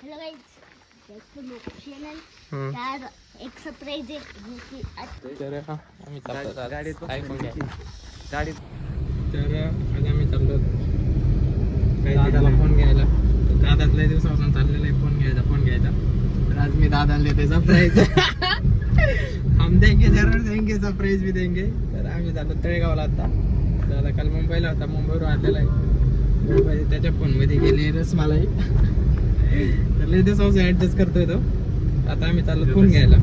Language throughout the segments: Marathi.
हेलो गाइस, चॅनल यार एक सरप्राइज आहे तर आम्ही चाललो गाडीत ऐकून घ्या. गाडीत तर आज आम्ही चाललो दादाला फोन घ्यायला. दादाच लय दिवसापासून चाललेला आहे फोन घ्यायचा. तर आज मी दादाला देते सरप्राईज. हम देंगे जरूर देंगे, सरप्राईज भी देंगे. तर आम्ही चाललो तळेगावला आता. दादा काल मुंबईला होता, मुंबईवरून आलेला आहे. मुंबई त्याच्या फोनमध्ये गेली रसमलाई. तर लय दिवसापासून ऍडजस्ट करतोय तो. आता आम्ही चाललो फोन घ्यायला.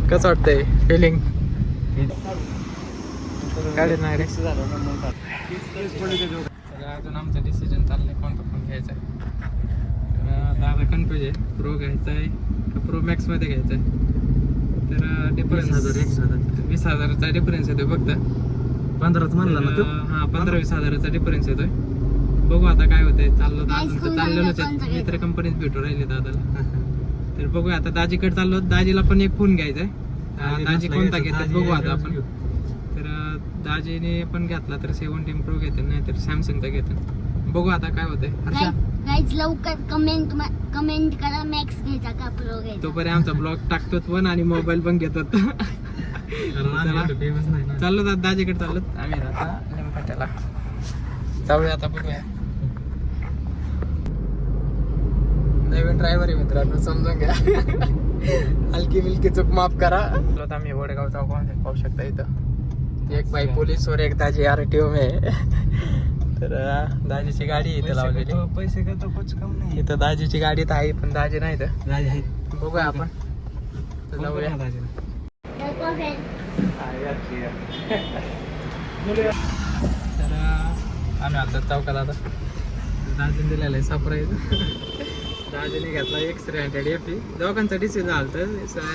कसं वाटतंय फिलिंग? गाडीत नाही रे. अजून आमचं डिसिजन चाललंय कोणता फोन घ्यायचा आहे. दादा कन्फ्युज आहे, प्रो घ्यायचा आहे का प्रो मॅक्स मध्ये घ्यायचा आहे. तर डिफरन्स 20,000चा डिफरन्स येतोय फक्त. 15च म्हणला ना तू? हा 15-20,000चा डिफरन्स येतोय. बघू आता काय होतंय. चाललेलोच आहे, मित्र कंपनीत भेटू राहिले दादाला. तर बघूया आता दाजीकडे चाललो. दाजीला पण एक फोन घ्यायचा आहे. दाजी कोणता घेतात बघू आता आपण. तर दाजीने पण घेतला तर 17 प्रो घेते, नाही तर सॅमसंगचा घेते. बघू आता काय होतंय. हर्षा गाइस लवकर कमेंट करा, मॅक्स घ्यायचा का प्रो घ्यायचा. तोपर्यंत आमचा ब्लॉग टाकतो पण आणि मोबाईल पण घेतात. चाललो दाजीकडे चाललो आम्ही आता निमफाट्याला. जाऊया आता बघूया. नवीन ड्रायव्हर आहे मित्रांनो, समजून घ्या. हलकी बिलकी चूक माफ करा. आम्ही वडगाव चौक पाहू शकता. इथं एक बाई पोलीस वर एक दाजी RTO में. तर दाजीची गाडी इथं लावलेली. पैसे का तो कुछ कम नाही. इथं दाजीची गाडी तर आहे पण दाजी नाही तर. राज आहे. बघूया आपण. जाऊया. तर आम्ही आता चौकात आता दाजीने दिलेलं आहे सरप्राईज. दाजीने घेतला X300 FE. दोघांचा डिसिजन झालं तर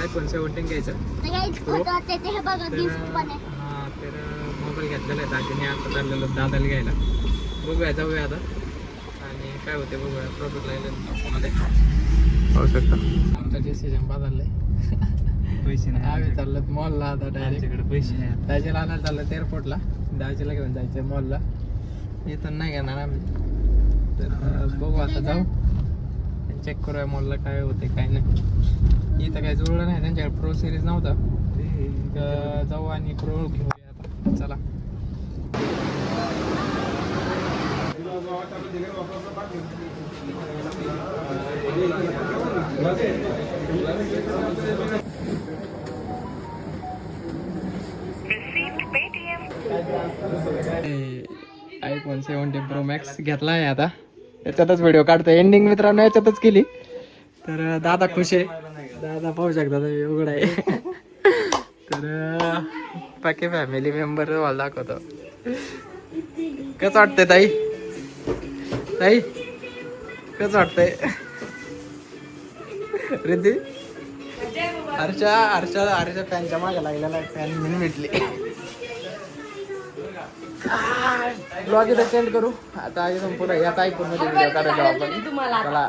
iPhone 17 घ्यायचं. हे बघा गिफ्ट पण आहे. हा तर मोबाईल घेतलेला आहे दाजीने. आता चाललेलो दादाला घ्यायला. बघूया जाऊया आता आणि काय होते बघूया. प्रॉडक्ट मध्ये पाहू शकता आमचा डिसिजन बदललाय. पैसे नाही आम्ही चाललो मॉलला आता डायरेक्ट. पैसे नाही. दाजीला आणायला चाललं एअरपोर्टला. दाजीला घेऊन जायचं मॉलला. इथं नाही घेणार आम्ही. तर बघू आता जाऊ चेक करूया मॉलला काय होते काय नाही. इथं काय जुळलं नाही, त्यांच्याकडे प्रो सिरीज नव्हता. तर जाऊ आणि प्रो घेऊया आता. चला. iPhone 17 Pro Max घेतला आहे आता. याच्यातच व्हिडिओ काढतो. एंडिंग मित्रांनो याच्यातच केली. तर दादा खुश आहे. दादा पाहू शकता उघड आहे. तर बाकी फॅमिली मेंबर मला दाखवतो. कसं वाटतंय ताई? ताई कसं वाटतंय? रिद्धी हर्षा फॅनच्या मागे लागलेला आहे. फॅन मी भेटली. ब्लॉग इथं सेंड करू आता. पुढे याचा iPhone मध्ये व्हिडिओ काढायचा आपण. चला.